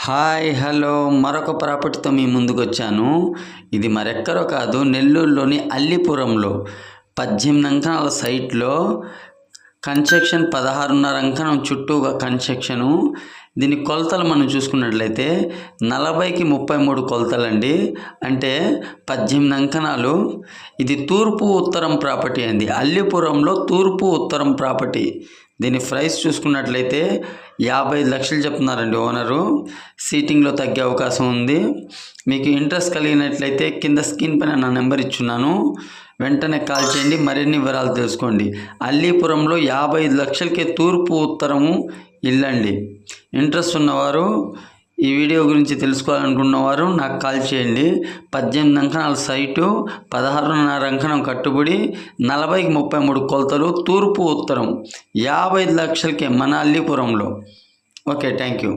Hi hello మరొక ప్రాపర్టీతో మీ ముందుకొచ్చాను. ఇది మరెక్కడో కాదు, నెల్లూరులోని అల్లిపురంలో 18 అంకణాల సైట్లో కన్స్ట్రక్షన్ 16.5 అంకణం చుట్టూగా కన్స్ట్రక్షను. దీని కొలతలు మనం చూసుకున్నట్లయితే 40కి 33 కొలతలండి. అంటే 18 అంకణాలు. ఇది తూర్పు ఉత్తరం ప్రాపర్టీ అండి. అల్లిపురంలో తూర్పు ఉత్తరం ప్రాపర్టీ. దీని ప్రైస్ చూసుకున్నట్లయితే 55 లక్షలు చెప్తున్నారండి ఓనరు. సీటింగ్లో తగ్గే అవకాశం ఉంది. మీకు ఇంట్రెస్ట్ కలిగినట్లయితే కింద స్క్రీన్ పైన నా నెంబర్ ఇచ్చున్నాను, వెంటనే కాల్ చేయండి, మరిన్ని వివరాలు తెలుసుకోండి. అల్లీపురంలో 55 లక్షలకే తూర్పు ఉత్తరము ఇల్లండి. ఇంట్రెస్ట్ ఉన్నవారు, ఈ వీడియో గురించి తెలుసుకోవాలనుకున్నవారు నాకు కాల్ చేయండి. 18 అంకణాల సైటు, 16.5 అంకణం కట్టుబడి, 40కి 33 కొలతలు, తూర్పు ఉత్తరం, 55 లక్షలకే మన అల్లీపురంలో. Okay, thank you.